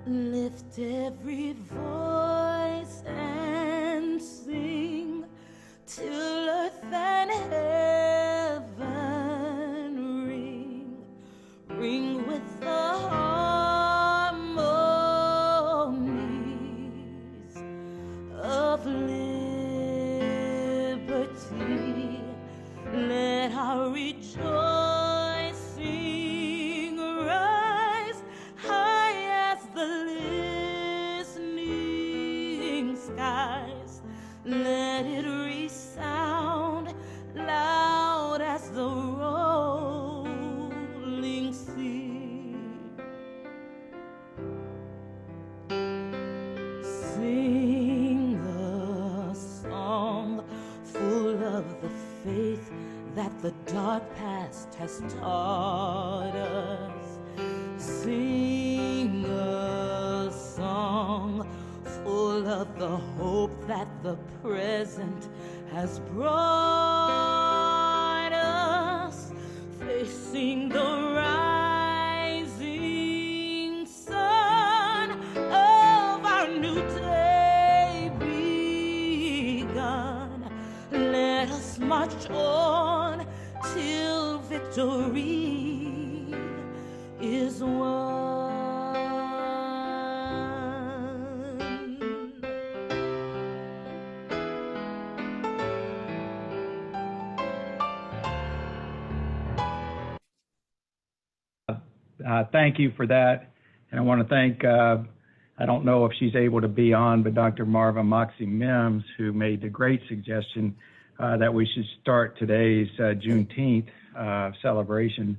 Lift every voice and sing till earth and heaven ring, ring with the harmonies of liberty. Let our rejoicing rise high as the listening skies. Let it resound loud as the rolling sea. Sing a song full of the faith that the dark past has taught us. Sing a song full of the hope that the present has brought us, facing the rising sun of our new day begun. Let us march on till victory is won. Thank you for that. And I want to thank, I don't know if she's able to be on, but Dr. Marva Moxie Mims, who made the great suggestion that we should start today's Juneteenth celebration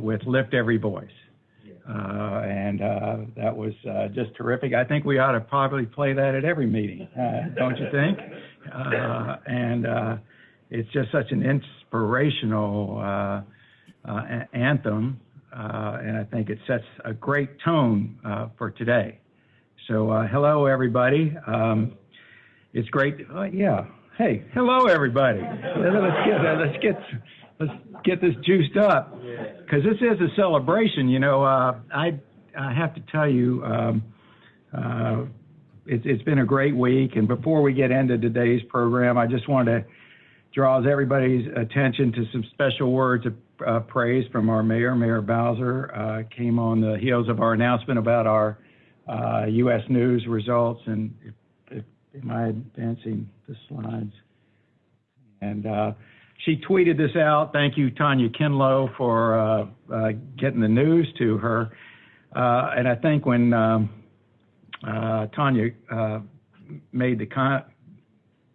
with Lift Every Voice. And that was just terrific. I think we ought to probably play that at every meeting, don't you think? And it's just such an inspirational anthem, and I think it sets a great tone for today. So hello, everybody. It's great. Yeah. Hey, hello, everybody. Let's get this juiced up, because this is a celebration. You know, I have to tell you, it's been a great week. And before we get into today's program, I just want to draw everybody's attention to some special words of praise from our mayor, Mayor Bowser. Came on the heels of our announcement about our U.S. News results. And am I advancing the slides? And she tweeted this out. Thank you, Tanya Kinlow, for getting the news to her. And I think when Tanya made the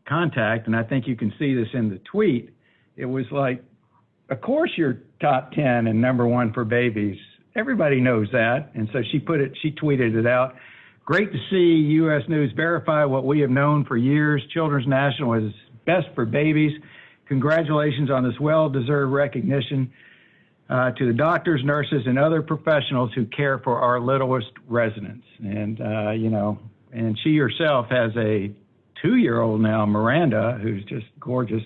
contact, and I think you can see this in the tweet, it was like, of course you're top 10 and number 1 for babies. Everybody knows that. And so she tweeted it out. Great to see U.S. News verify what we have known for years. Children's National is best for babies. Congratulations on this well-deserved recognition to the doctors, nurses, and other professionals who care for our littlest residents. And, you know, and she herself has a 2-year-old now, Miranda, who's just gorgeous.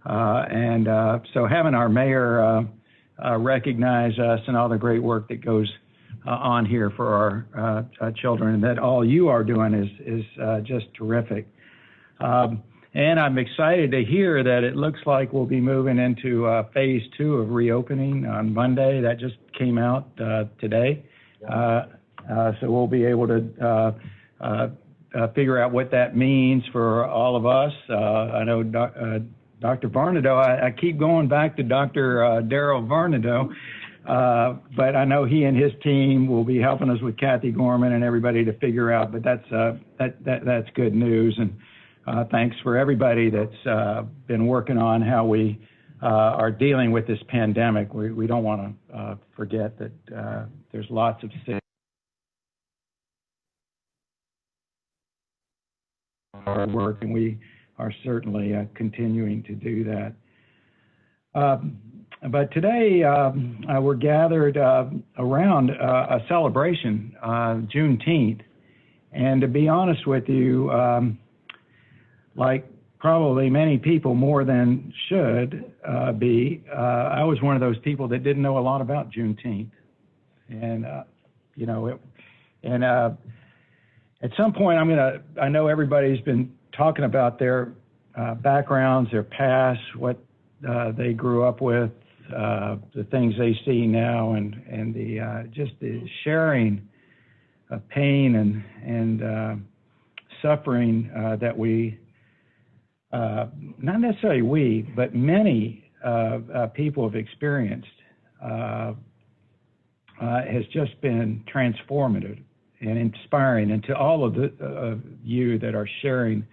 So having our mayor recognize us and all the great work that goes on here for our children, and that all you are doing is just terrific. And I'm excited to hear that it looks like we'll be moving into phase 2 of reopening on Monday. That just came out today. So we'll be able to figure out what that means for all of us. I know Dr. Varnado, I keep going back to Dr. Darrell Varnado, but I know he and his team will be helping us with Kathy Gorman and everybody to figure out, but that's good news. And thanks for everybody that's been working on how we are dealing with this pandemic. We don't want to forget that there's lots of sick hard work, and we are certainly continuing to do that. But today we're gathered around a celebration, Juneteenth. And to be honest with you, like probably many people more than should be, I was one of those people that didn't know a lot about Juneteenth. And, you know, And at some point, I know everybody's been talking about their backgrounds, their past, what they grew up with, the things they see now, and the just the sharing of pain and suffering that we, not necessarily we, but many people have experienced has just been transformative and inspiring. And to all of you that are sharing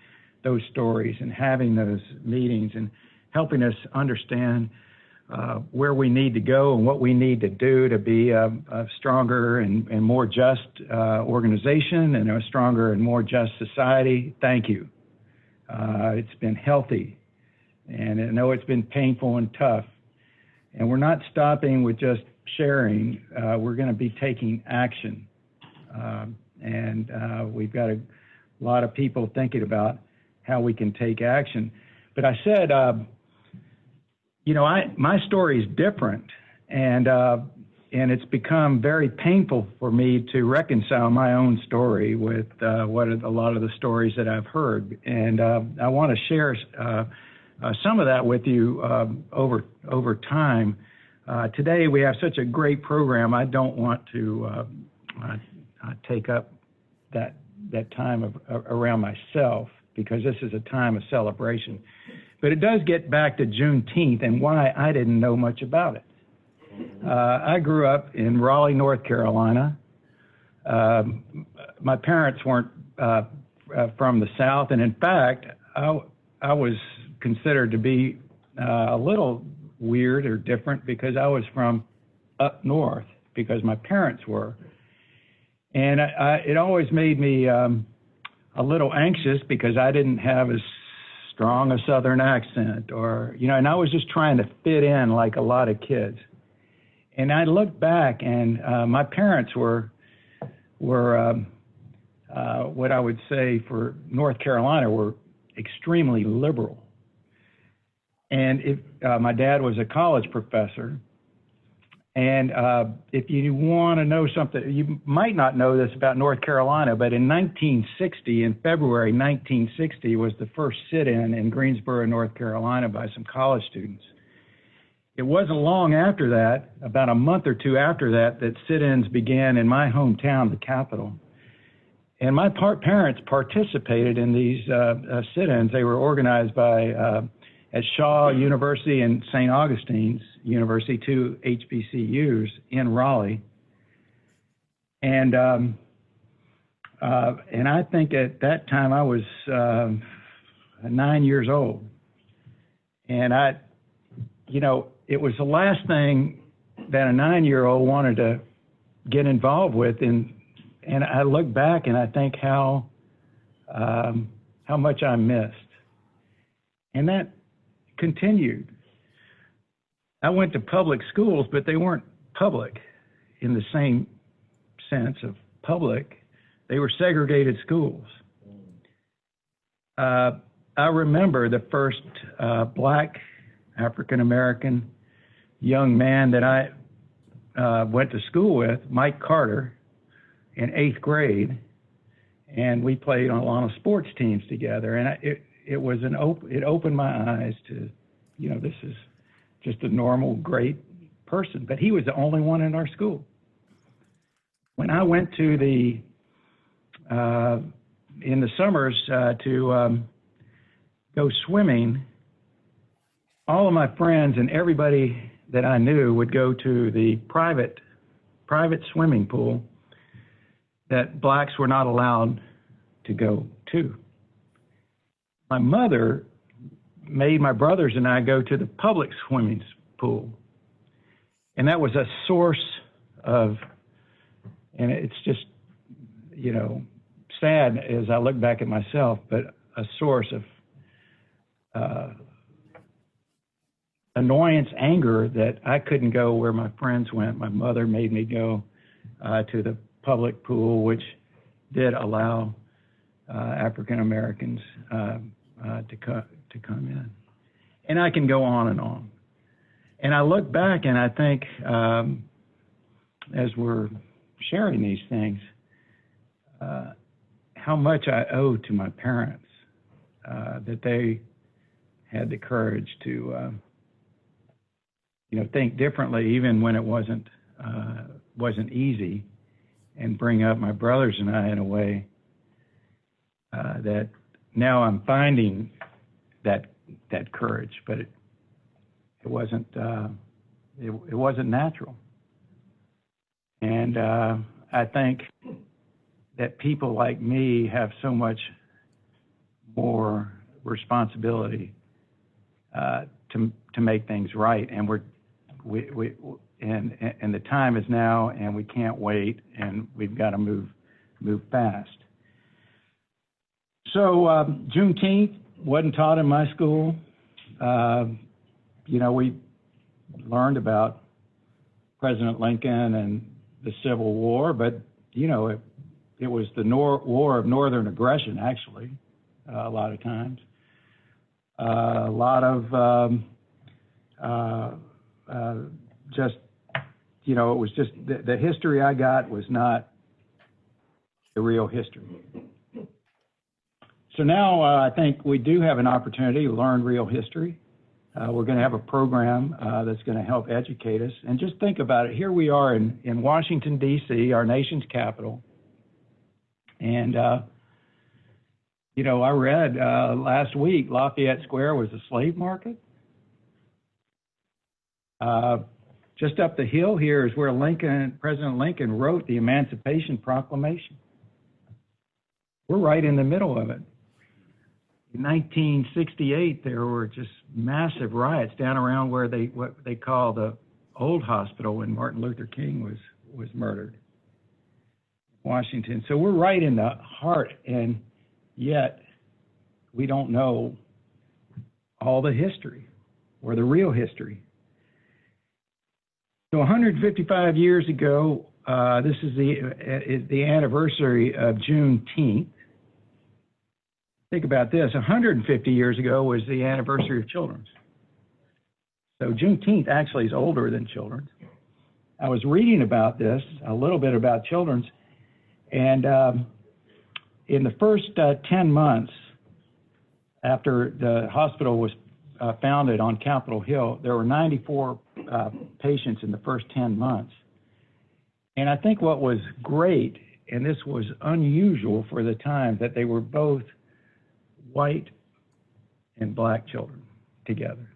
those stories and having those meetings and helping us understand where we need to go and what we need to do to be a stronger and more just organization and a stronger and more just society. Thank you. It's been healthy, and I know it's been painful and tough. And we're not stopping with just sharing. We're going to be taking action. And we've got a lot of people thinking about how we can take action. But I said, my story is different, and it's become very painful for me to reconcile my own story with a lot of the stories that I've heard. And I want to share some of that with you over time. Today we have such a great program. I don't want to take up that time around myself, because this is a time of celebration. But it does get back to Juneteenth and why I didn't know much about it. I grew up in Raleigh, North Carolina. My parents weren't from the South, and in fact, I was considered to be a little weird or different because I was from up north, because my parents were. And it always made me a little anxious because I didn't have as strong a Southern accent, and I was just trying to fit in like a lot of kids. And I look back, and my parents were what I would say for North Carolina were extremely liberal. And my dad was a college professor. And if you want to know something, you might not know this about North Carolina, but in 1960, in February 1960, was the first sit-in in Greensboro, North Carolina by some college students. It wasn't long after that, about a month or two after that, that sit-ins began in my hometown, the capital. And my parents participated in these sit-ins. They were organized by at Shaw University and St. Augustine's University, two HBCUs in Raleigh. And I think at that time I was 9 years old. And it was the last thing that a 9-year-old wanted to get involved with. And I look back and I think how much I missed. And that continued. I went to public schools, but they weren't public in the same sense of public. They were segregated schools. I remember the first black African-American young man that I went to school with, Mike Carter, in 8th grade, and we played on sports teams together. And it opened my eyes to, this is just a normal, great person. But he was the only one in our school. When I went to in the summers to go swimming, all of my friends and everybody that I knew would go to the private swimming pool that blacks were not allowed to go to. My mother made my brothers and I go to the public swimming pool. And that was a source of, and it's just, sad as I look back at myself, but a source of annoyance, anger that I couldn't go where my friends went. My mother made me go to the public pool, which did allow African Americans to come in. And I can go on and on. And I look back and I think, as we're sharing these things, how much I owe to my parents, that they had the courage to, think differently, even when it wasn't easy, and bring up my brothers and I in a way that now I'm finding that courage, but it wasn't natural. And I think that people like me have so much more responsibility to make things right, and and the time is now, and we can't wait, and we've got to move fast. So Juneteenth wasn't taught in my school. We learned about President Lincoln and the Civil War, but it was the war of northern aggression, actually, a lot of times. A lot of it was just the history I got was not the real history. So now I think we do have an opportunity to learn real history. We're going to have a program that's going to help educate us. And just think about it. Here we are in Washington, D.C., our nation's capital. And, I read last week Lafayette Square was a slave market. Just up the hill here is where President Lincoln wrote the Emancipation Proclamation. We're right in the middle of it. In 1968, there were just massive riots down around where what they call the old hospital when Martin Luther King was murdered. Washington. So we're right in the heart, and yet we don't know all the history or the real history. So 155 years ago, this is the anniversary of Juneteenth. Think about this, 150 years ago was the anniversary of Children's. So Juneteenth actually is older than Children's. I was reading about this, a little bit about Children's, and in the first 10 months after the hospital was founded on Capitol Hill, there were 94 patients in the first 10 months. And I think what was great, and this was unusual for the time, that they were both white and black children together.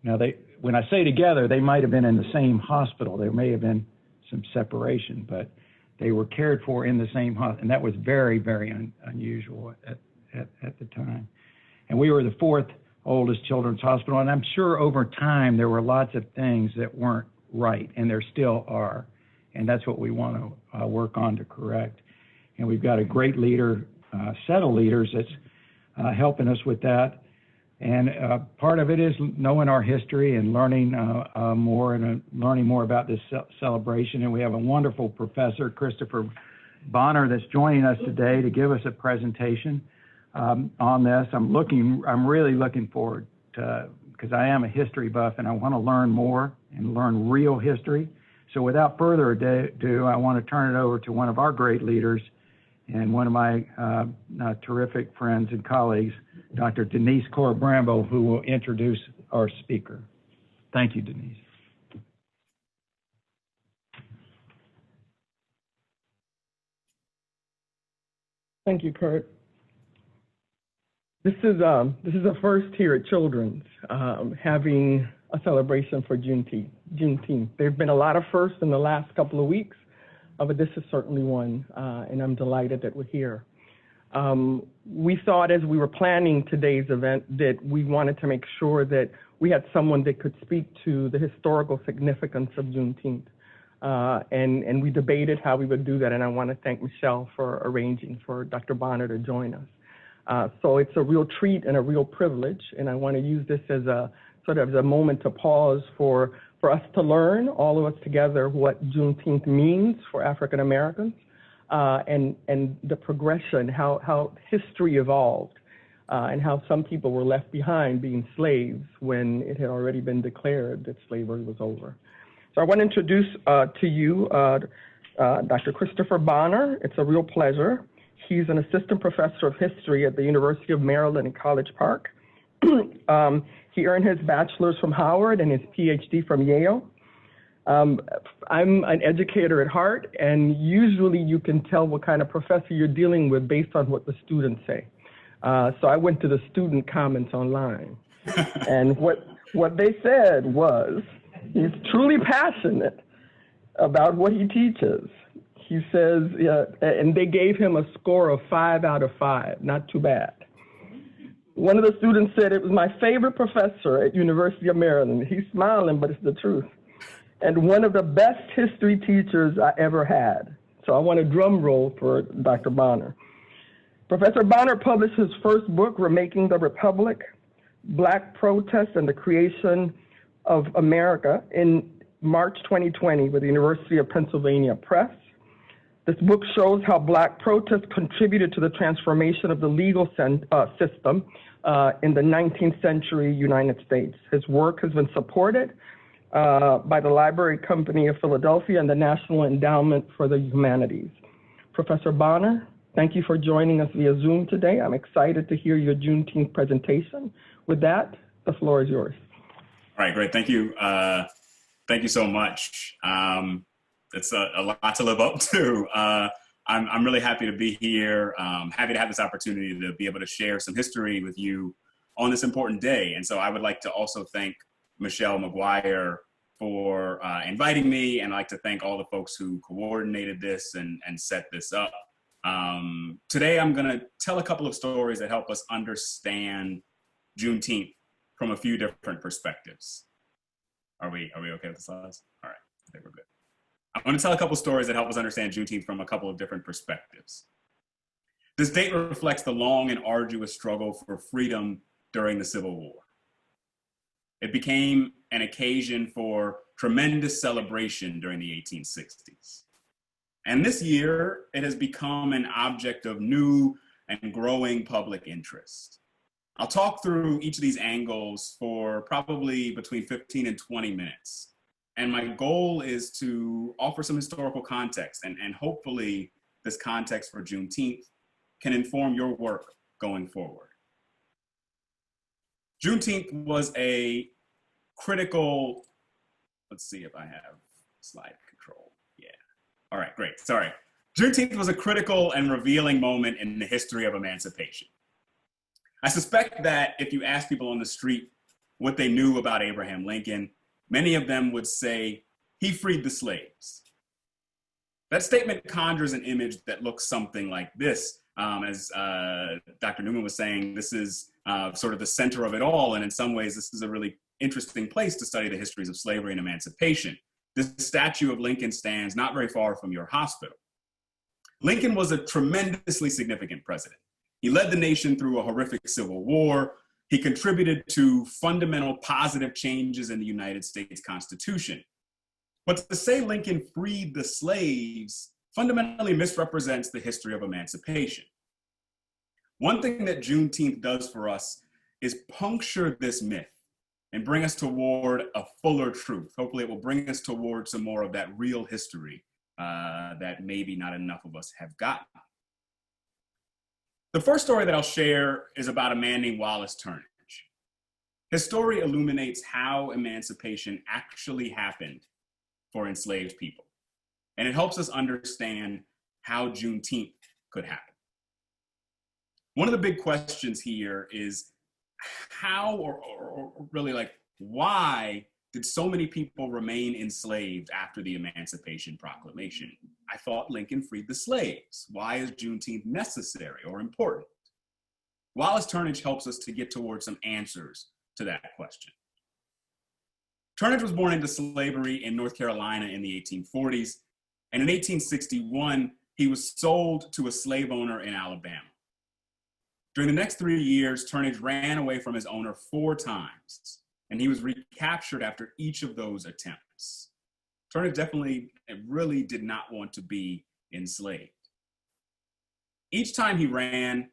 Now, when I say together, they might have been in the same hospital. There may have been some separation, but they were cared for in the same hospital, and that was very, very unusual at the time. And we were the fourth oldest children's hospital, and I'm sure over time there were lots of things that weren't right, and there still are, and that's what we want to work on to correct. And we've got a great set of leaders that's helping us with that. And part of it is knowing our history and learning more about this celebration. And we have a wonderful professor, Christopher Bonner, that's joining us today to give us a presentation on this. I'm really looking forward to, because I am a history buff and I want to learn more and learn real history. So without further ado, I want to turn it over to one of our great leaders and one of my terrific friends and colleagues, Dr. Denise Corr-Bramble, who will introduce our speaker. Thank you, Denise. Thank you, Kurt. This is a first here at Children's, having a celebration for Juneteenth. There have been a lot of firsts in the last couple of weeks, but this is certainly one, and I'm delighted that we're here. We thought as we were planning today's event that we wanted to make sure that we had someone that could speak to the historical significance of Juneteenth. And we debated how we would do that, and I want to thank Michelle for arranging for Dr. Bonner to join us. So it's a real treat and a real privilege, and I want to use this as a sort of a moment to pause for us to learn, all of us together, what Juneteenth means for African Americans, and the progression, how history evolved, and how some people were left behind being slaves when it had already been declared that slavery was over. So I want to introduce to you Dr. Christopher Bonner. It's a real pleasure. He's an assistant professor of history at the University of Maryland in College Park. He earned his bachelor's from Howard and his PhD from Yale. I'm an educator at heart, and usually you can tell what kind of professor you're dealing with based on what the students say. So I went to the student comments online, and what they said was, he's truly passionate about what he teaches. He says, and they gave him a score of 5 out of 5, not too bad. One of the students said, it was my favorite professor at University of Maryland. He's smiling, but it's the truth. And one of the best history teachers I ever had. So I want a drum roll for Dr. Bonner. Professor Bonner published his first book, Remaking the Republic, Black Protests and the Creation of America, in March 2020 with the University of Pennsylvania Press. This book shows how Black protests contributed to the transformation of the legal system in the 19th century United States. His work has been supported by the Library Company of Philadelphia and the National Endowment for the Humanities. Professor Bonner, thank you for joining us via Zoom today. I'm excited to hear your Juneteenth presentation. With that, the floor is yours. All right, great. Thank you. Thank you so much. It's a lot to live up to. I'm really happy to be here. Happy to have this opportunity to be able to share some history with you on this important day. And so I would like to also thank Michelle McGuire for inviting me, and I'd like to thank all the folks who coordinated this and set this up. Today I'm going to tell a couple of stories that help us understand Juneteenth from a few different perspectives. Are we okay with the slides? All right, I think we're good. I'm going to tell a couple stories that help us understand Juneteenth from a couple of different perspectives. This date reflects the long and arduous struggle for freedom during the Civil War. It became an occasion for tremendous celebration during the 1860s. And this year, it has become an object of new and growing public interest. I'll talk through each of these angles for probably between 15 and 20 minutes. And my goal is to offer some historical context, and hopefully this context for Juneteenth can inform your work going forward. Juneteenth was a critical, let's see if I have slide control. Yeah. All right, great. Sorry. Juneteenth was a critical and revealing moment in the history of emancipation. I suspect that if you ask people on the street what they knew about Abraham Lincoln, many of them would say, he freed the slaves. That statement conjures an image that looks something like this. As Dr. Newman was saying, this is sort of the center of it all. And in some ways, this is a really interesting place to study the histories of slavery and emancipation. This statue of Lincoln stands not very far from your hospital. Lincoln was a tremendously significant president. He led the nation through a horrific civil war. He contributed to fundamental positive changes in the United States Constitution. But to say Lincoln freed the slaves fundamentally misrepresents the history of emancipation. One thing that Juneteenth does for us is puncture this myth and bring us toward a fuller truth. Hopefully it will bring us toward some more of that real history that maybe not enough of us have gotten. The first story that I'll share is about a man named Wallace Turnage. His story illuminates how emancipation actually happened for enslaved people. And it helps us understand how Juneteenth could happen. One of the big questions here is how, or really like, why did so many people remain enslaved after the Emancipation Proclamation? I thought Lincoln freed the slaves. Why is Juneteenth necessary or important? Wallace Turnage helps us to get towards some answers to that question. Turnage was born into slavery in North Carolina in the 1840s, and in 1861, he was sold to a slave owner in Alabama. During the next 3 years, Turnage ran away from his owner 4 times, and he was recaptured after each of those attempts. Turnage definitely really did not want to be enslaved. Each time he ran,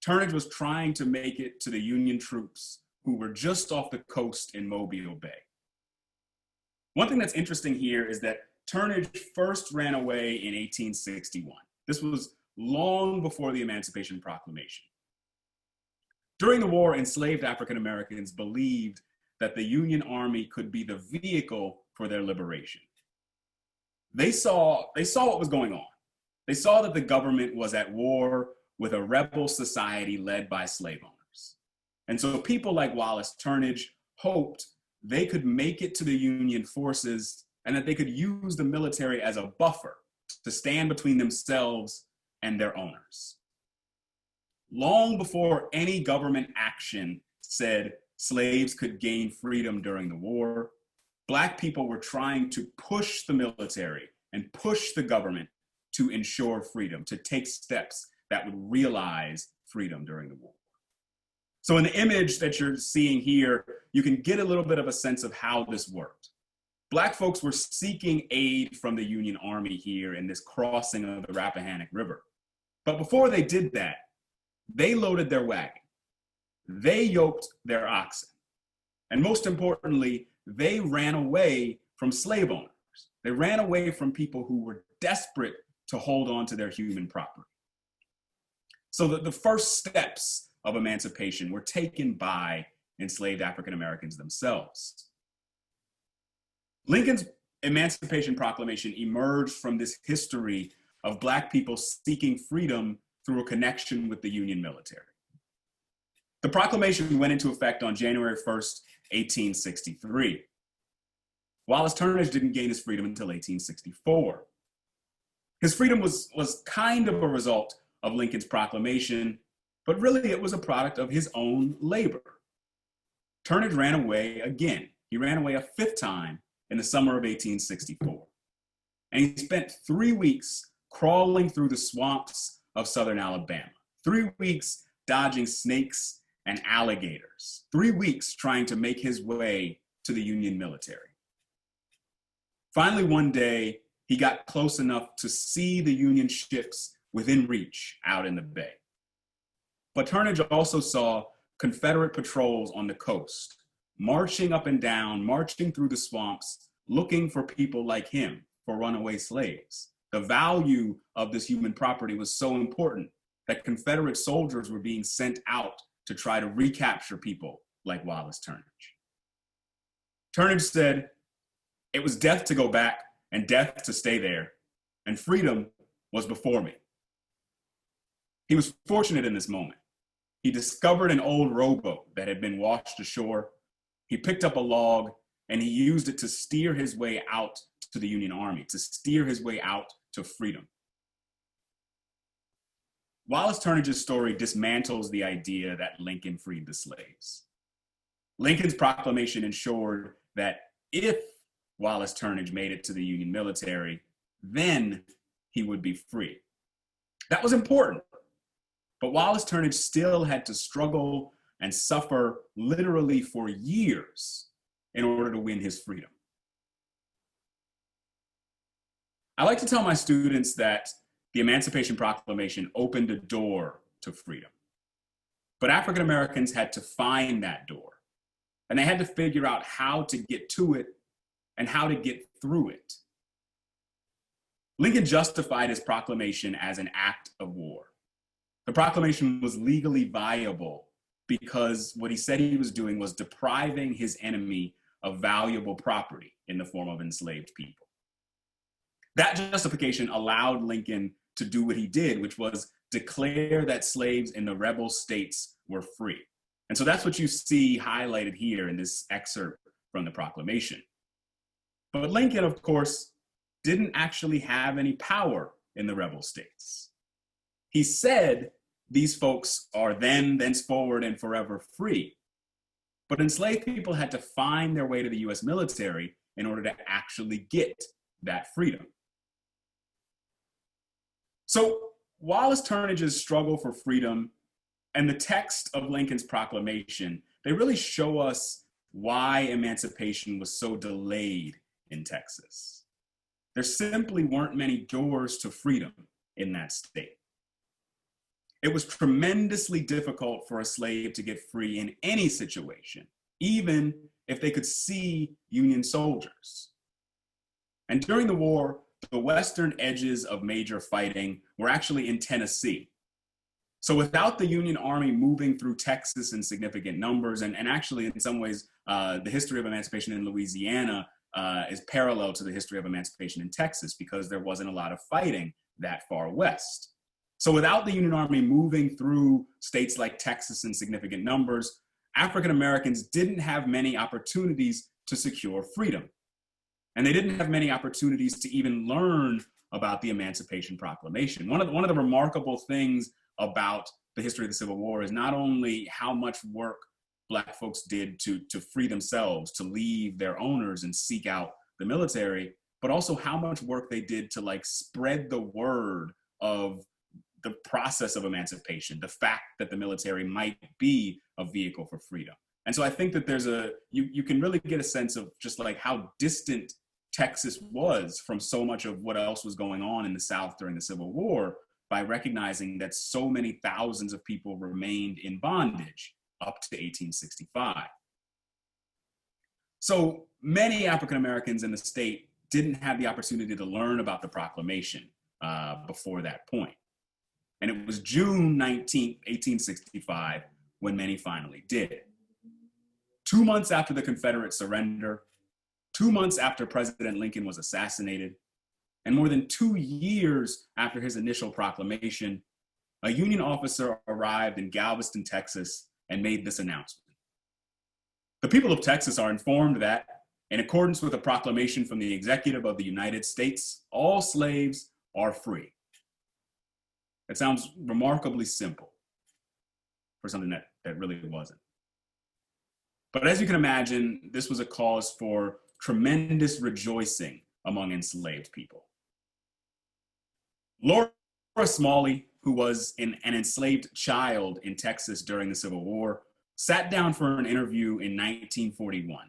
Turnage was trying to make it to the Union troops who were just off the coast in Mobile Bay. One thing that's interesting here is that Turnage first ran away in 1861. This was long before the Emancipation Proclamation. During the war, enslaved African Americans believed that the Union Army could be the vehicle for their liberation. They saw what was going on. They saw that the government was at war with a rebel society led by slave owners. And so people like Wallace Turnage hoped they could make it to the Union forces and that they could use the military as a buffer to stand between themselves and their owners. Long before any government action said slaves could gain freedom during the war, Black people were trying to push the military and push the government to ensure freedom, to take steps that would realize freedom during the war. So in the image that you're seeing here, you can get a little bit of a sense of how this worked. Black folks were seeking aid from the Union Army here in this crossing of the Rappahannock River. But before they did that, they loaded their wagon. They yoked their oxen. And most importantly, they ran away from slave owners. They ran away from people who were desperate to hold on to their human property. So the first steps of emancipation were taken by enslaved African Americans themselves. Lincoln's Emancipation Proclamation emerged from this history of Black people seeking freedom through a connection with the Union military. The proclamation went into effect on January 1st, 1863. Wallace Turnage didn't gain his freedom until 1864. His freedom was kind of a result of Lincoln's proclamation, but really it was a product of his own labor. Turnage ran away again. He ran away a fifth time in the summer of 1864. And he spent 3 weeks crawling through the swamps of southern Alabama, 3 weeks dodging snakes and alligators, 3 weeks trying to make his way to the Union military. Finally, one day, he got close enough to see the Union ships within reach out in the bay. But Turnage also saw Confederate patrols on the coast, marching up and down, marching through the swamps, looking for people like him, for runaway slaves. The value of this human property was so important that Confederate soldiers were being sent out to try to recapture people like Wallace Turnage. Turnage said, "It was death to go back and death to stay there, and freedom was before me." He was fortunate in this moment. He discovered an old rowboat that had been washed ashore. He picked up a log and he used it to steer his way out to the Union Army, to steer his way out to freedom. Wallace Turnage's story dismantles the idea that Lincoln freed the slaves. Lincoln's proclamation ensured that if Wallace Turnage made it to the Union military, then he would be free. That was important. But Wallace Turnage still had to struggle and suffer literally for years in order to win his freedom. I like to tell my students that the Emancipation Proclamation opened a door to freedom. But African Americans had to find that door, and they had to figure out how to get to it and how to get through it. Lincoln justified his proclamation as an act of war. The proclamation was legally viable because what he said he was doing was depriving his enemy of valuable property in the form of enslaved people. That justification allowed Lincoln to do what he did, which was declare that slaves in the rebel states were free. And so that's what you see highlighted here in this excerpt from the proclamation. But Lincoln, of course, didn't actually have any power in the rebel states. He said these folks are then, thenceforward, and forever free. But enslaved people had to find their way to the US military in order to actually get that freedom. So Wallace Turnage's struggle for freedom and the text of Lincoln's proclamation, they really show us why emancipation was so delayed in Texas. There simply weren't many doors to freedom in that state. It was tremendously difficult for a slave to get free in any situation, even if they could see Union soldiers. And during the war, the western edges of major fighting were actually in Tennessee. So without the Union Army moving through Texas in significant numbers, and actually in some ways, the history of emancipation in Louisiana is parallel to the history of emancipation in Texas because there wasn't a lot of fighting that far west. So without the Union Army moving through states like Texas in significant numbers, African Americans didn't have many opportunities to secure freedom. And they didn't have many opportunities to even learn about the Emancipation Proclamation. One of the remarkable things about the history of the Civil War is not only how much work Black folks did to free themselves, to leave their owners and seek out the military, but also how much work they did to like spread the word of the process of emancipation, the fact that the military might be a vehicle for freedom. And so I think that you can really get a sense of just like how distant Texas was from so much of what else was going on in the South during the Civil War by recognizing that so many thousands of people remained in bondage up to 1865. So many African Americans in the state didn't have the opportunity to learn about the proclamation before that point. And it was June 19th, 1865, when many finally did. 2 months after the Confederate surrender, 2 months after President Lincoln was assassinated, and more than 2 years after his initial proclamation, a Union officer arrived in Galveston, Texas, and made this announcement. The people of Texas are informed that, in accordance with a proclamation from the Executive of the United States, all slaves are free. It sounds remarkably simple for something that really wasn't. But as you can imagine, this was a cause for tremendous rejoicing among enslaved people. Laura Smalley, who was an enslaved child in Texas during the Civil War, sat down for an interview in 1941.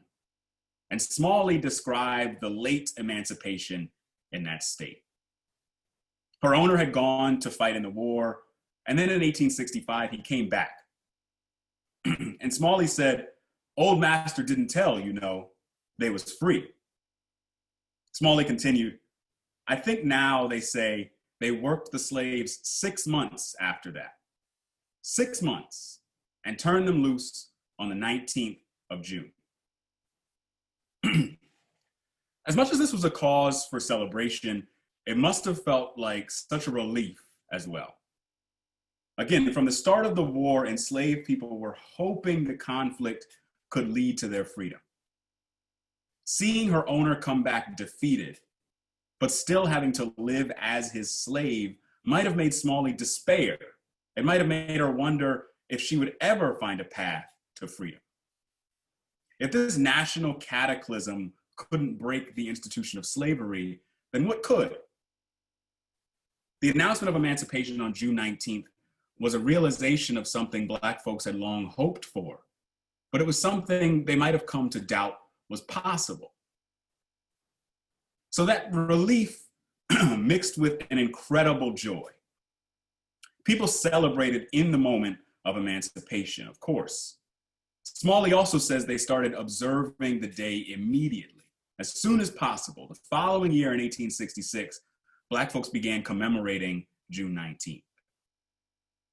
And Smalley described the late emancipation in that state. Her owner had gone to fight in the war, and then in 1865, he came back. And Smalley said, "Old master didn't tell, you know, they was free." Smalley continued, "I think now they say they worked the slaves 6 months after that. 6 months, and turned them loose on the 19th of June. As much as this was a cause for celebration, it must have felt like such a relief as well. Again, from the start of the war, enslaved people were hoping the conflict could lead to their freedom. Seeing her owner come back defeated, but still having to live as his slave, might have made Smalley despair. It might have made her wonder if she would ever find a path to freedom. If this national cataclysm couldn't break the institution of slavery, then what could? The announcement of emancipation on June 19th was a realization of something Black folks had long hoped for, but it was something they might have come to doubt was possible. So that relief mixed with an incredible joy. People celebrated in the moment of emancipation, of course. Smalley also says they started observing the day immediately, as soon as possible. The following year in 1866, Black folks began commemorating June 19th.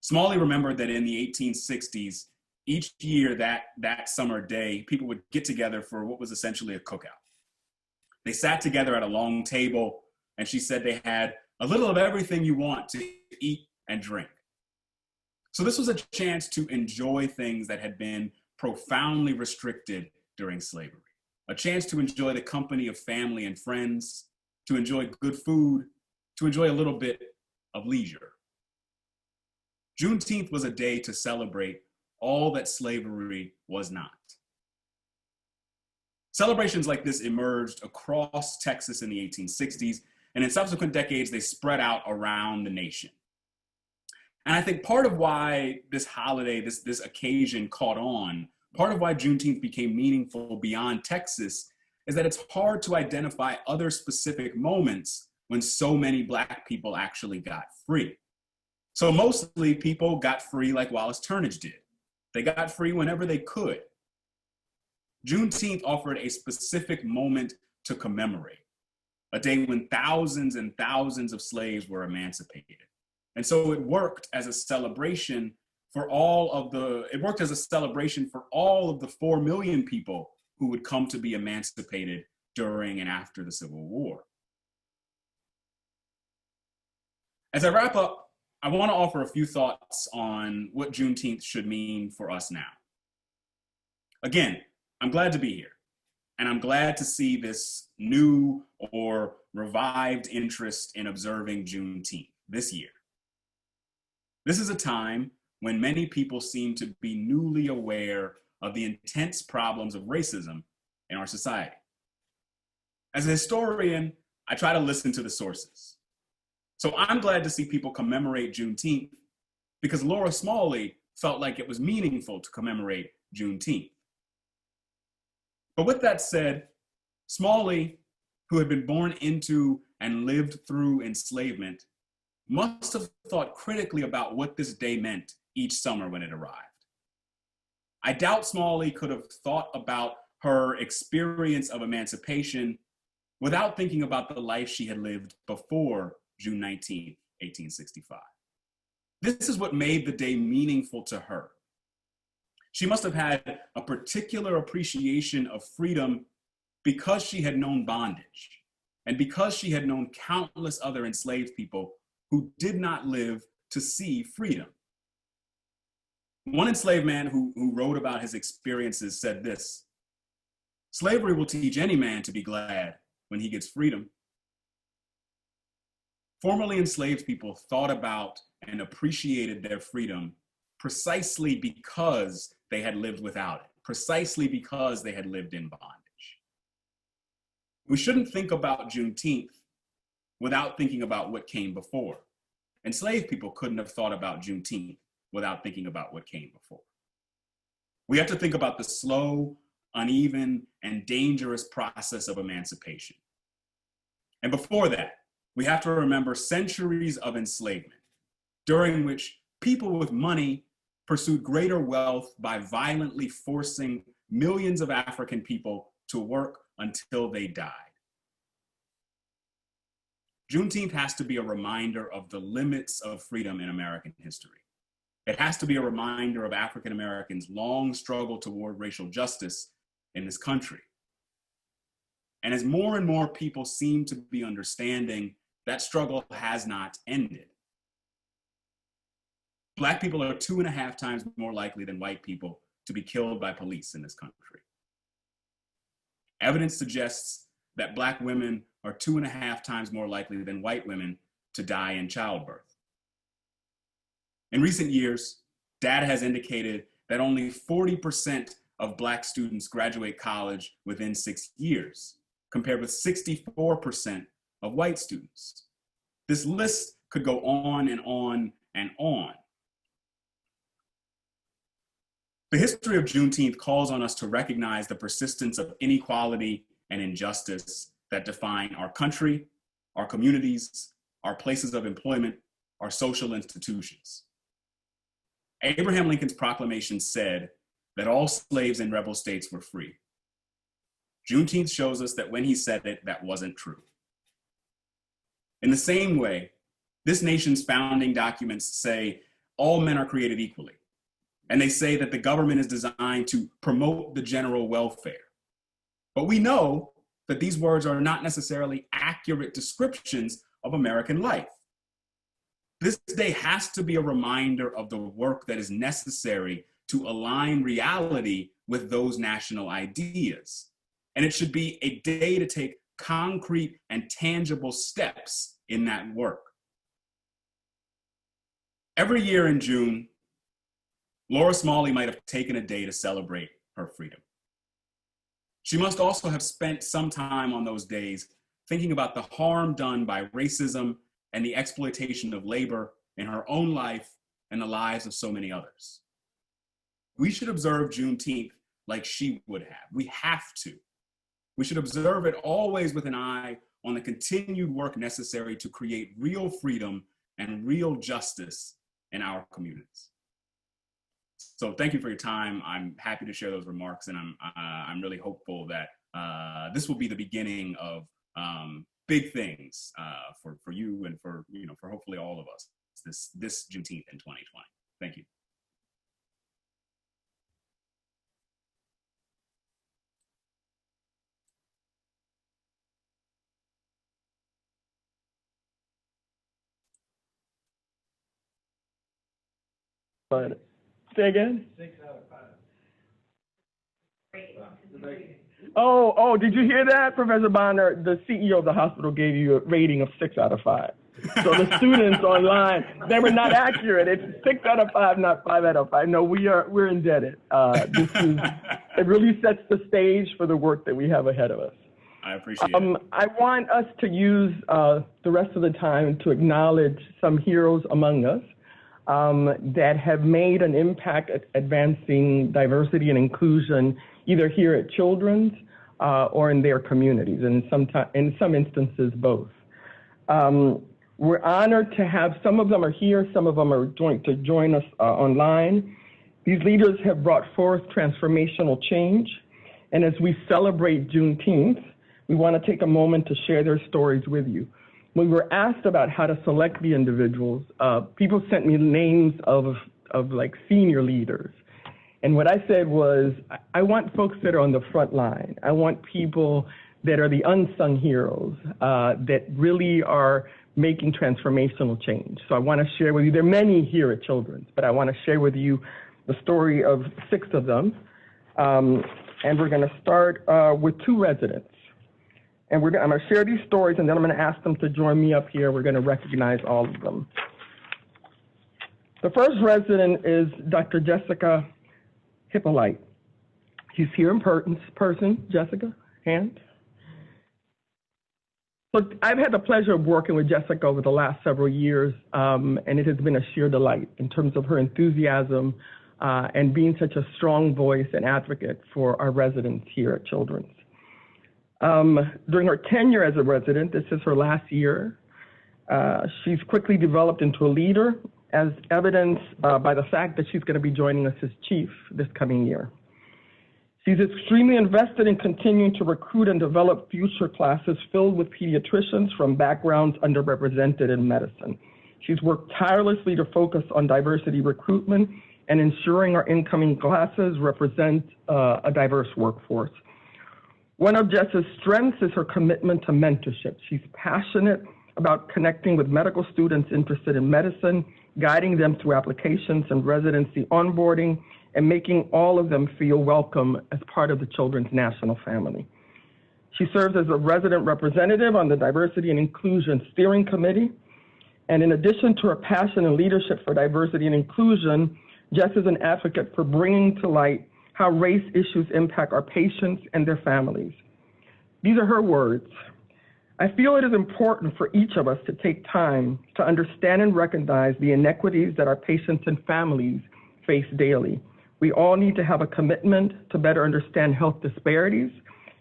Smalley remembered that in the 1860s, each year that summer day, people would get together for what was essentially a cookout. They sat together at a long table, and she said they had a little of everything you want to eat and drink. So this was a chance to enjoy things that had been profoundly restricted during slavery. A chance to enjoy the company of family and friends, to enjoy good food, to enjoy a little bit of leisure. Juneteenth was a day to celebrate all that slavery was not. Celebrations like this emerged across Texas in the 1860s, and in subsequent decades, they spread out around the nation. And I think part of why this holiday, this occasion caught on, part of why Juneteenth became meaningful beyond Texas, is that it's hard to identify other specific moments when so many Black people actually got free. So mostly people got free like Wallace Turnage did. They got free whenever they could. Juneteenth offered a specific moment to commemorate, a day when thousands and thousands of slaves were emancipated. And so it worked as a celebration for all of the 4 million people who would come to be emancipated during and after the Civil War. As I wrap up, I want to offer a few thoughts on what Juneteenth should mean for us now. Again, I'm glad to be here, and I'm glad to see this new or revived interest in observing Juneteenth this year. This is a time when many people seem to be newly aware of the intense problems of racism in our society. As a historian, I try to listen to the sources. So I'm glad to see people commemorate Juneteenth because Laura Smalley felt like it was meaningful to commemorate Juneteenth. But with that said, Smalley, who had been born into and lived through enslavement, must have thought critically about what this day meant each summer when it arrived. I doubt Smalley could have thought about her experience of emancipation without thinking about the life she had lived before June 19, 1865. This is what made the day meaningful to her. She must have had a particular appreciation of freedom because she had known bondage and because she had known countless other enslaved people who did not live to see freedom. One enslaved man who wrote about his experiences said this: "Slavery will teach any man to be glad when he gets freedom." Formerly enslaved people thought about and appreciated their freedom precisely because they had lived without it, precisely because they had lived in bondage. We shouldn't think about Juneteenth without thinking about what came before. Enslaved people couldn't have thought about Juneteenth without thinking about what came before. We have to think about the slow, uneven, and dangerous process of emancipation. And before that, we have to remember centuries of enslavement, during which people with money pursued greater wealth by violently forcing millions of African people to work until they died. Juneteenth has to be a reminder of the limits of freedom in American history. It has to be a reminder of African Americans' long struggle toward racial justice in this country. And as more and more people seem to be understanding, that struggle has not ended. Black people are 2.5 times more likely than white people to be killed by police in this country. Evidence suggests that Black women are 2.5 times more likely than white women to die in childbirth. In recent years, data has indicated that only 40% of Black students graduate college within 6 years, compared with 64% of white students. This list could go on and on and on. The history of Juneteenth calls on us to recognize the persistence of inequality and injustice that define our country, our communities, our places of employment, our social institutions. Abraham Lincoln's proclamation said that all slaves in rebel states were free. Juneteenth shows us that when he said it, that wasn't true. In the same way, this nation's founding documents say all men are created equally. And they say that the government is designed to promote the general welfare. But we know that these words are not necessarily accurate descriptions of American life. This day has to be a reminder of the work that is necessary to align reality with those national ideas. And it should be a day to take concrete and tangible steps in that work. Every year in June, Laura Smalley might have taken a day to celebrate her freedom. She must also have spent some time on those days thinking about the harm done by racism and the exploitation of labor in her own life and the lives of so many others. We should observe Juneteenth like she would have. We have to. We should observe it always with an eye on the continued work necessary to create real freedom and real justice in our communities. So thank you for your time. I'm happy to share those remarks, and I'm really hopeful that this will be the beginning of big things for you and for for hopefully all of us this Juneteenth in 2020. Thank you. But say again? 6 out of 5. Oh, did you hear that, Professor Bonner? The CEO of the hospital gave you a rating of 6 out of 5. So the students online, they were not accurate. It's 6 out of 5, not 5 out of 5. No, we're indebted. It really sets the stage for the work that we have ahead of us. I appreciate it. I want us to use the rest of the time to acknowledge some heroes among us that have made an impact at advancing diversity and inclusion, either here at Children's or in their communities, and in some instances, both. We're honored to have, some of them are here, some of them are going to join us online. These leaders have brought forth transformational change, and as we celebrate Juneteenth, we want to take a moment to share their stories with you. When we were asked about how to select the individuals, people sent me names of like senior leaders. And what I said was, I want folks that are on the front line. I want people that are the unsung heroes that really are making transformational change. So I want to share with you, there are many here at Children's, but I want to share with you the story of 6 of them. And we're going to start with 2 residents. And I'm going to share these stories, and then I'm going to ask them to join me up here. We're going to recognize all of them. The first resident is Dr. Jessica Hippolyte. He's here in person. Jessica, hand. Look, I've had the pleasure of working with Jessica over the last several years, and it has been a sheer delight in terms of her enthusiasm and being such a strong voice and advocate for our residents here at Children's. During her tenure as a resident, this is her last year, she's quickly developed into a leader, as evidenced by the fact that she's going to be joining us as chief this coming year. She's extremely invested in continuing to recruit and develop future classes filled with pediatricians from backgrounds underrepresented in medicine. She's worked tirelessly to focus on diversity recruitment and ensuring our incoming classes represent a diverse workforce. One of Jess's strengths is her commitment to mentorship. She's passionate about connecting with medical students interested in medicine, guiding them through applications and residency onboarding, and making all of them feel welcome as part of the Children's National family. She serves as a resident representative on the Diversity and Inclusion Steering Committee. And in addition to her passion and leadership for diversity and inclusion, Jess is an advocate for bringing to light how race issues impact our patients and their families. These are her words. I feel it is important for each of us to take time to understand and recognize the inequities that our patients and families face daily. We all need to have a commitment to better understand health disparities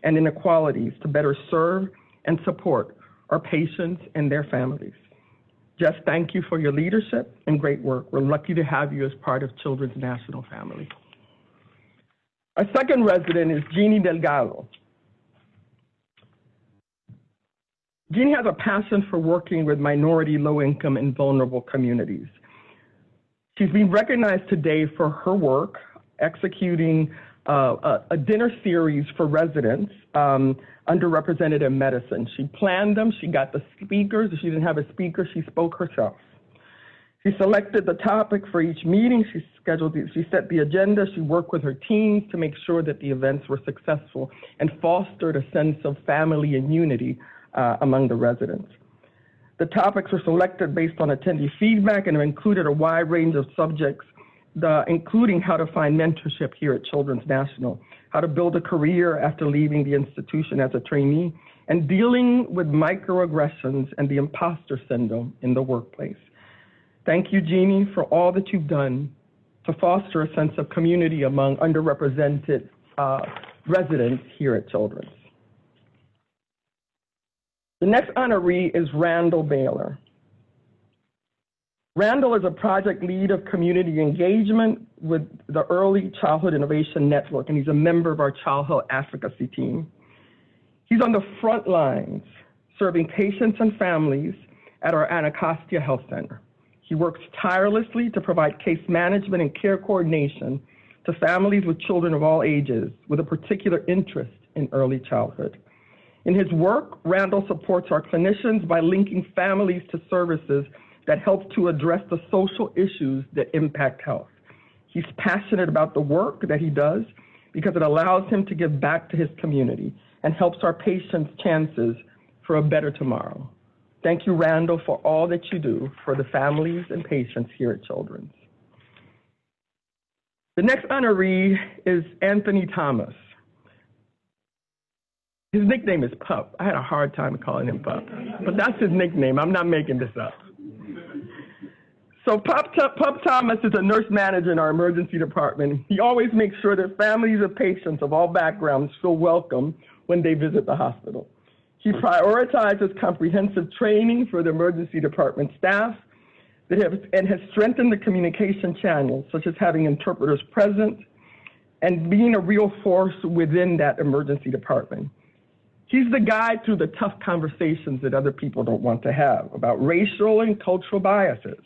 and inequalities to better serve and support our patients and their families. Jess, thank you for your leadership and great work. We're lucky to have you as part of Children's National family. Our second resident is Jeannie Delgado. Jeannie has a passion for working with minority, low-income, and vulnerable communities. She's been recognized today for her work executing a dinner series for residents underrepresented in medicine. She planned them, she got the speakers. If she didn't have a speaker, she spoke herself. She selected the topic for each meeting, she set the agenda, she worked with her teams to make sure that the events were successful and fostered a sense of family and unity among the residents. The topics were selected based on attendee feedback and have included a wide range of subjects, including how to find mentorship here at Children's National, how to build a career after leaving the institution as a trainee, and dealing with microaggressions and the imposter syndrome in the workplace. Thank you, Jeannie, for all that you've done to foster a sense of community among underrepresented residents here at Children's. The next honoree is Randall Baylor. Randall is a project lead of community engagement with the Early Childhood Innovation Network, and he's a member of our Child Health Advocacy team. He's on the front lines, serving patients and families at our Anacostia Health Center. He works tirelessly to provide case management and care coordination to families with children of all ages with a particular interest in early childhood. In his work, Randall supports our clinicians by linking families to services that help to address the social issues that impact health. He's passionate about the work that he does because it allows him to give back to his community and helps our patients' chances for a better tomorrow. Thank you, Randall, for all that you do for the families and patients here at Children's. The next honoree is Anthony Thomas. His nickname is Pup. I had a hard time calling him Pup, but that's his nickname. I'm not making this up. So Pup Thomas is a nurse manager in our emergency department. He always makes sure that families of patients of all backgrounds feel welcome when they visit the hospital. He prioritizes comprehensive training for the emergency department staff and has strengthened the communication channels, such as having interpreters present and being a real force within that emergency department. He's the guide through the tough conversations that other people don't want to have about racial and cultural biases,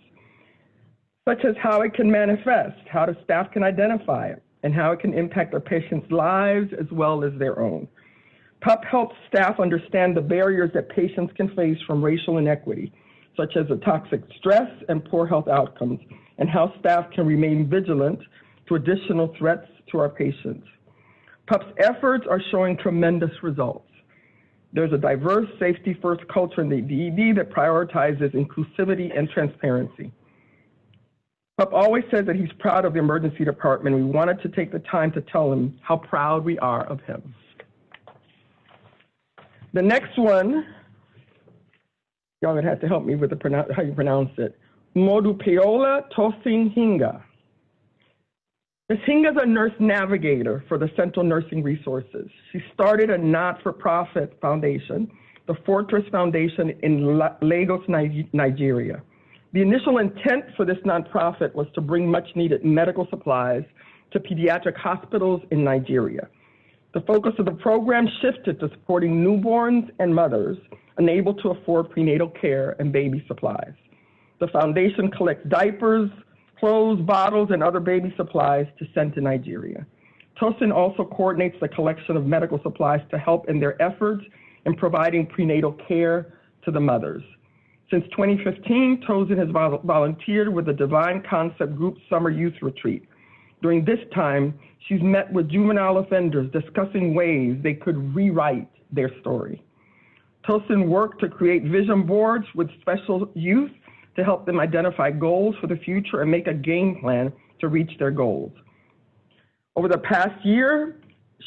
such as how it can manifest, how the staff can identify it, and how it can impact our patients' lives as well as their own. PUP helps staff understand the barriers that patients can face from racial inequity, such as the toxic stress and poor health outcomes, and how staff can remain vigilant to additional threats to our patients. PUP's efforts are showing tremendous results. There's a diverse safety-first culture in the DED that prioritizes inclusivity and transparency. PUP always says that he's proud of the emergency department. We wanted to take the time to tell him how proud we are of him. The next one, y'all gonna have to help me with how you pronounce it. Modupeola Tosin Hinga. Ms. Hinga is a nurse navigator for the Central Nursing Resources. She started a not-for-profit foundation, the Fortress Foundation in Lagos, Nigeria. The initial intent for this nonprofit was to bring much-needed medical supplies to pediatric hospitals in Nigeria. The focus of the program shifted to supporting newborns and mothers unable to afford prenatal care and baby supplies. The foundation collects diapers, clothes, bottles, and other baby supplies to send to Nigeria. Tosin also coordinates the collection of medical supplies to help in their efforts in providing prenatal care to the mothers. Since 2015, Tosin has volunteered with the Divine Concept Group Summer Youth Retreat. During this time, she's met with juvenile offenders discussing ways they could rewrite their story. Tosin worked to create vision boards with special youth to help them identify goals for the future and make a game plan to reach their goals. Over the past year,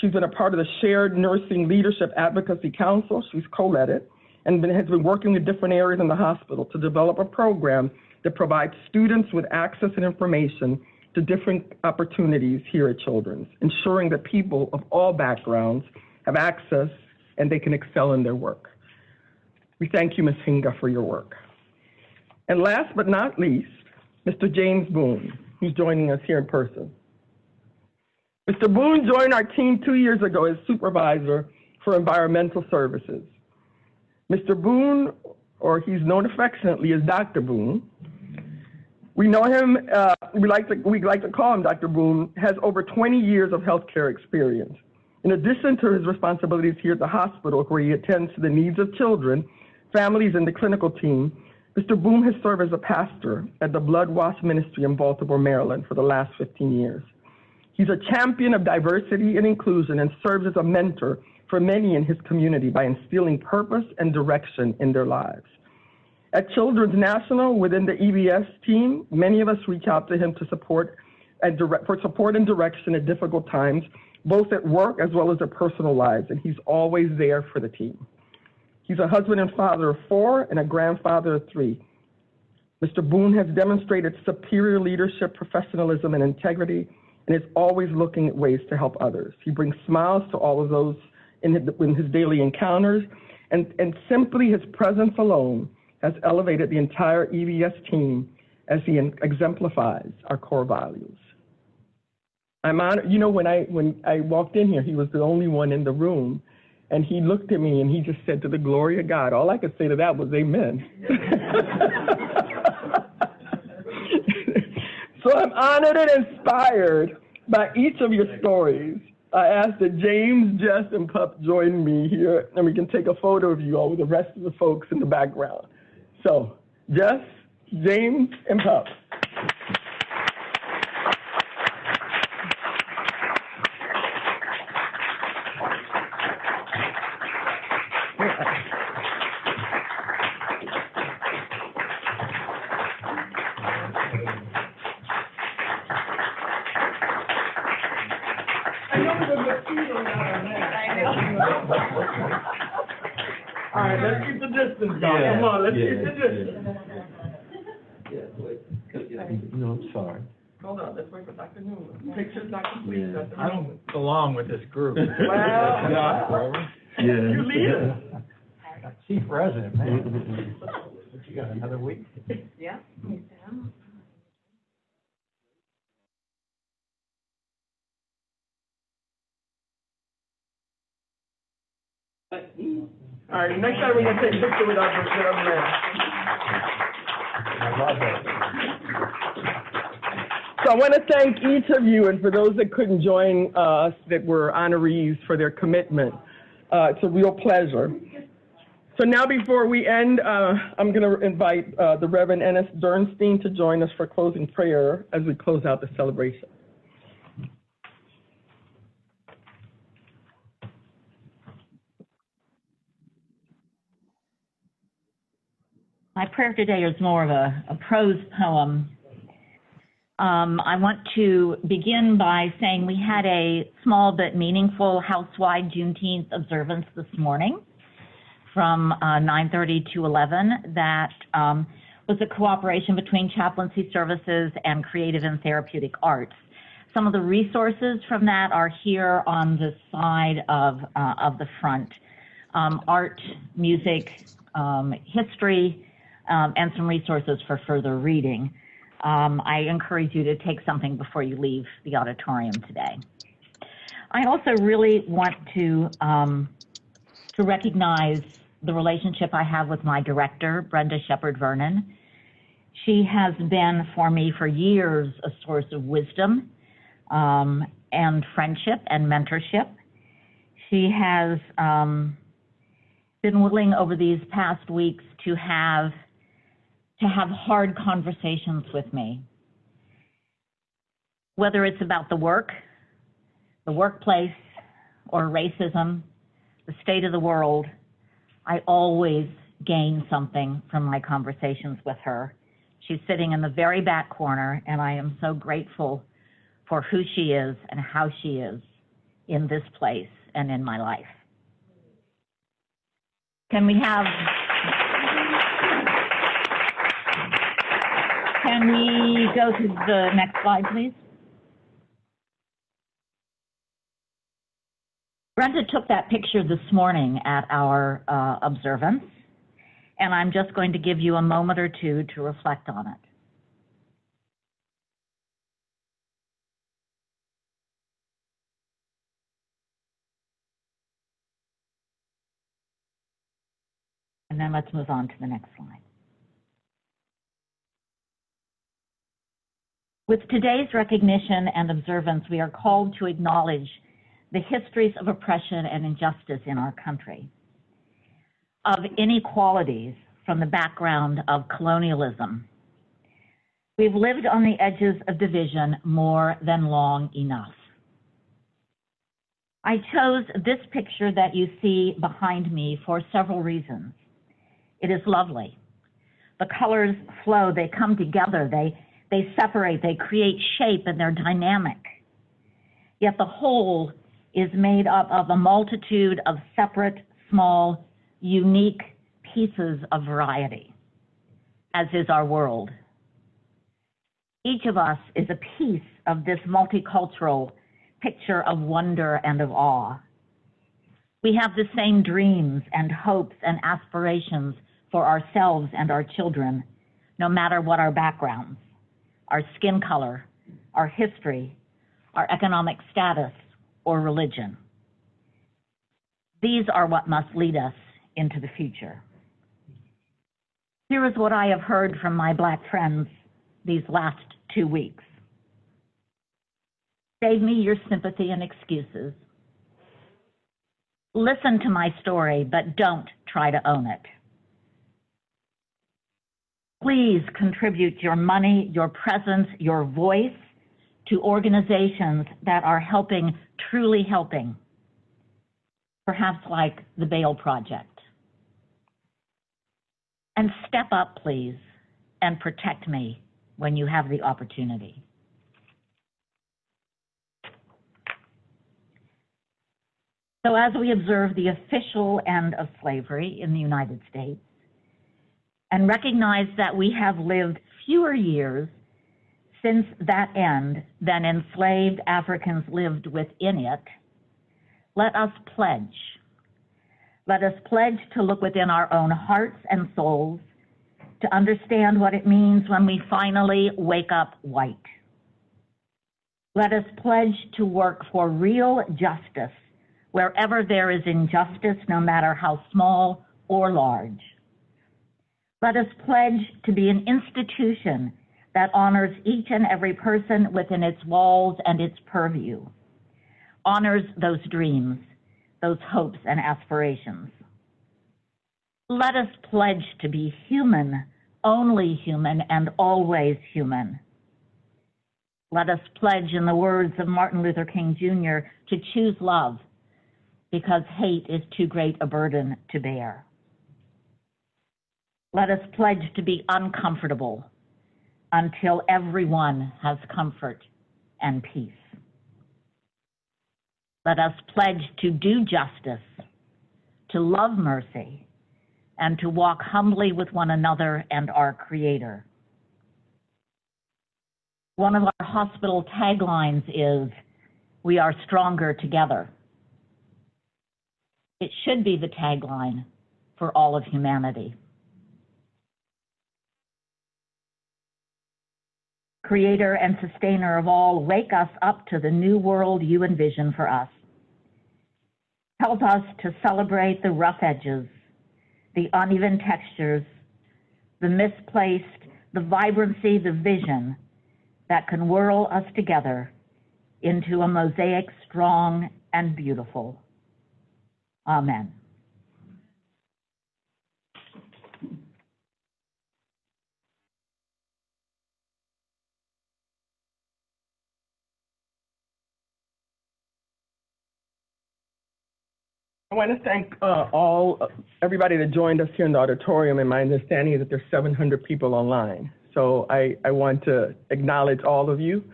she's been a part of the Shared Nursing Leadership Advocacy Council. She's co-led it and has been working with different areas in the hospital to develop a program that provides students with access and information to different opportunities here at Children's, ensuring that people of all backgrounds have access and they can excel in their work. We thank you, Ms. Hinga, for your work. And last but not least, Mr. James Boone, who's joining us here in person. Mr. Boone joined our team 2 years ago as supervisor for environmental services. Mr. Boone, or he's known affectionately as Dr. Boone, we know him, we like to call him Dr. Boone, has over 20 years of healthcare experience. In addition to his responsibilities here at the hospital, where he attends to the needs of children, families, and the clinical team, Mr. Boone has served as a pastor at the Blood Wash Ministry in Baltimore, Maryland for the last 15 years. He's a champion of diversity and inclusion and serves as a mentor for many in his community by instilling purpose and direction in their lives. At Children's National, within the EBS team, many of us reach out to him to support and for support and direction at difficult times, both at work as well as their personal lives, and he's always there for the team. He's a husband and father of 4 and a grandfather of 3. Mr. Boone has demonstrated superior leadership, professionalism, and integrity, and is always looking at ways to help others. He brings smiles to all of those in his daily encounters, and simply his presence alone has elevated the entire EBS team as he exemplifies our core values. I'm honored, you know, when I walked in here, he was the only one in the room, And he looked at me and he just said, to the glory of God. All I could say to that was amen. So I'm honored and inspired by each of your stories. I ask that James, Jess, and Pup join me here, and we can take a photo of you all with the rest of the folks in the background. So, Jess, James, and Pup. All right, let's keep the distance, y'all. Yeah, Come on, let's yeah, keep the distance. No, I'm sorry. Hold on, let's wait for Dr. Newman. Picture's not complete, Yeah. Dr. I Newman. don't belong with this group. Well, you lead us. Chief resident, man. What, you got another week? Yeah. All right, next time we're going to take a picture with our man. I love it. So I want to thank each of you, and for those that couldn't join us that were honorees, for their commitment. It's a real pleasure. So now before we end, I'm going to invite the Reverend Ennis Dernstein to join us for closing prayer as we close out the celebration. My prayer today is more of a prose poem. I want to begin by saying we had a small but meaningful house-wide Juneteenth observance this morning from 9:30 to 11 that was a cooperation between chaplaincy services and creative and therapeutic arts. Some of the resources from that are here on the side of the front. Art, music, history, and some resources for further reading. I encourage you to take something before you leave the auditorium today. I also really want to recognize the relationship I have with my director, Brenda Shepard-Vernon. She has been for me for years a source of wisdom and friendship and mentorship. She has been willing over these past weeks to have hard conversations with me, whether it's about the work, the workplace, or racism, the state of the world. I always gain something from my conversations with her. She's sitting in the very back corner, and I am so grateful for who she is and how she is in this place and in my life. Can we go to the next slide, please? Brenda took that picture this morning at our observance, and I'm just going to give you a moment or two to reflect on it. And then let's move on to the next slide. With today's recognition and observance, we are called to acknowledge the histories of oppression and injustice in our country, of inequalities from the background of colonialism. We've lived on the edges of division more than long enough. I chose this picture that you see behind me for several reasons. It is lovely. The colors flow, they come together, they separate, they create shape, and they're dynamic. Yet the whole is made up of a multitude of separate, small, unique pieces of variety, as is our world. Each of us is a piece of this multicultural picture of wonder and of awe. We have the same dreams and hopes and aspirations for ourselves and our children, no matter what our backgrounds, our skin color, our history, our economic status, or religion. These are what must lead us into the future. Here is what I have heard from my Black friends these last 2 weeks. Save me your sympathy and excuses. Listen to my story, but don't try to own it. Please contribute your money, your presence, your voice to organizations that are helping, truly helping, perhaps like the Bail Project. And step up, please, and protect me when you have the opportunity. So as we observe the official end of slavery in the United States and recognize that we have lived fewer years since that end than enslaved Africans lived within it, let us pledge. Let us pledge to look within our own hearts and souls to understand what it means when we finally wake up white. Let us pledge to work for real justice wherever there is injustice, no matter how small or large. Let us pledge to be an institution that honors each and every person within its walls and its purview, honors those dreams, those hopes and aspirations. Let us pledge to be human, only human, and always human. Let us pledge, in the words of Martin Luther King Jr., to choose love, because hate is too great a burden to bear. Let us pledge to be uncomfortable until everyone has comfort and peace. Let us pledge to do justice, to love mercy, and to walk humbly with one another and our Creator. One of our hospital taglines is, "We are stronger together." It should be the tagline for all of humanity. Creator and sustainer of all, wake us up to the new world you envision for us. Help us to celebrate the rough edges, the uneven textures, the misplaced, the vibrancy, the vision that can whirl us together into a mosaic strong and beautiful. Amen. I want to thank everybody that joined us here in the auditorium, and my understanding is that there's 700 people online. So I want to acknowledge all of you.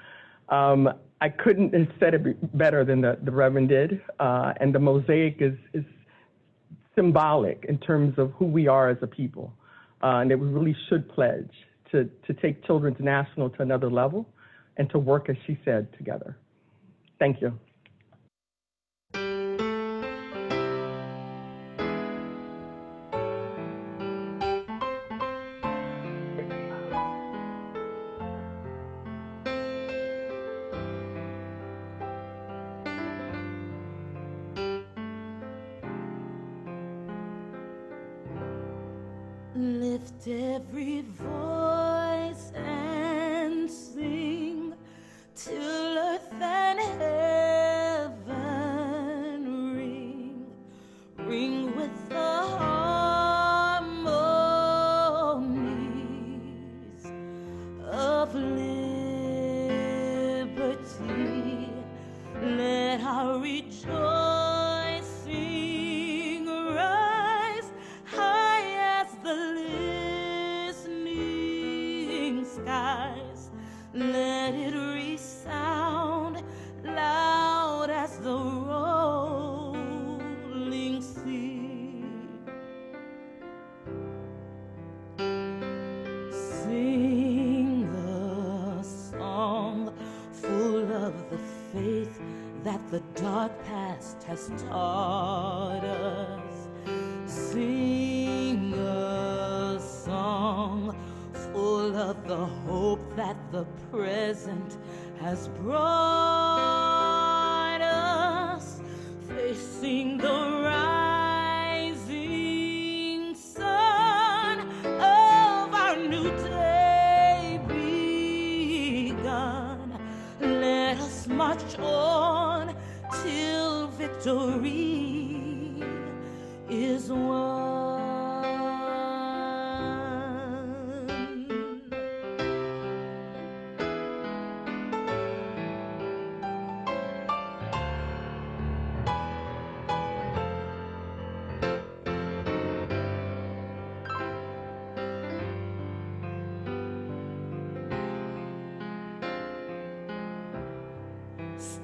I couldn't have said it better than the Reverend did, and the mosaic is symbolic in terms of who we are as a people, and that we really should pledge to take Children's National to another level and to work, as she said, together. Thank you. Lift every voice and sing till earth and heaven ring, ring with the harmonies of liberty. Let our rejoicing rise high as the listening skies. Let it resound loud as the rolling sea. Sing a song full of the faith that the dark past has taught us. Sing a song full of the hope that the present has brought us. Facing the rise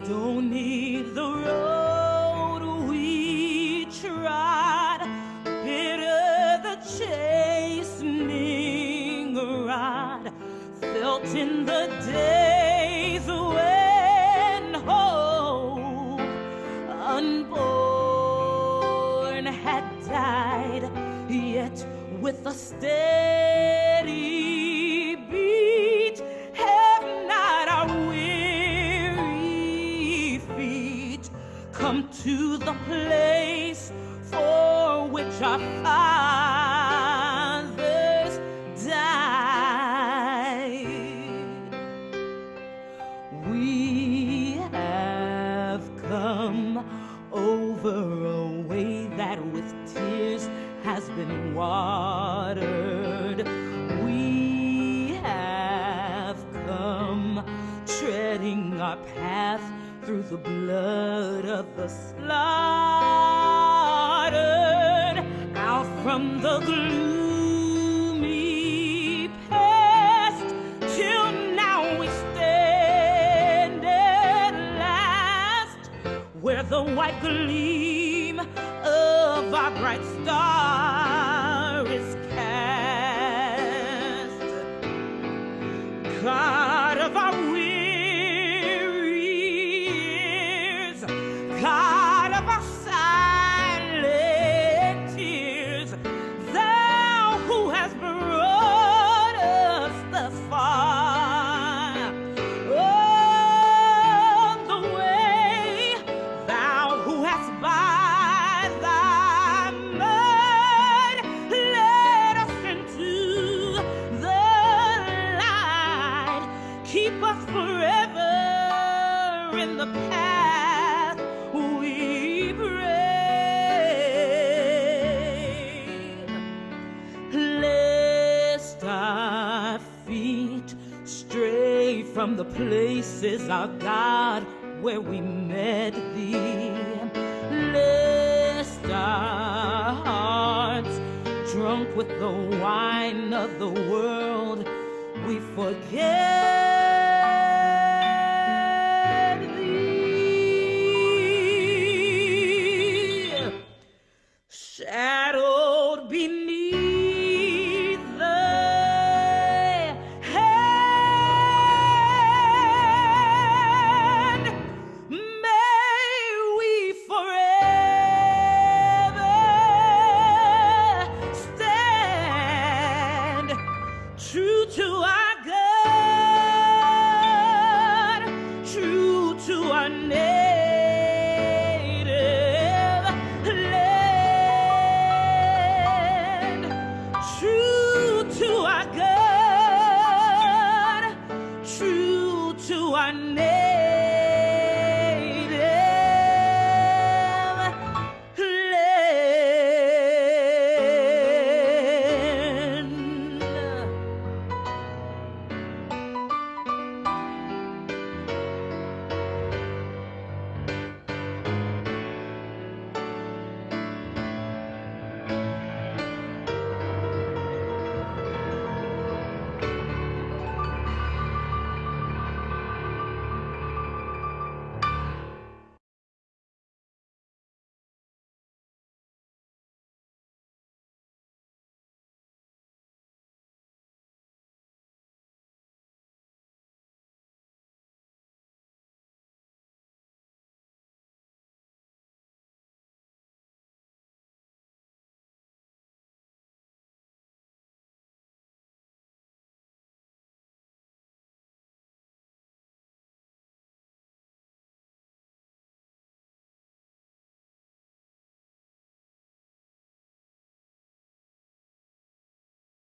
stony the road we trod, bitter the chastening rod, felt in the days when hope unborn had died, yet with a steady beat have not our weary feet come to the place for which our fathers died. We have come over a way that with tears has been watered. We have come treading our path through the blood of the slaughtered, out from the gloomy past, till now we stand at last, where the white gleam of our bright star is cast. God of our weary years, God of our silent tears, thou who hast brought us thus far on the way, thou who hast by thy mud led us into the light, keep us forever in the path we pray, lest our feet stray from the places, our God, where we met thee, lest our hearts, drunk with the wine of the world, we forget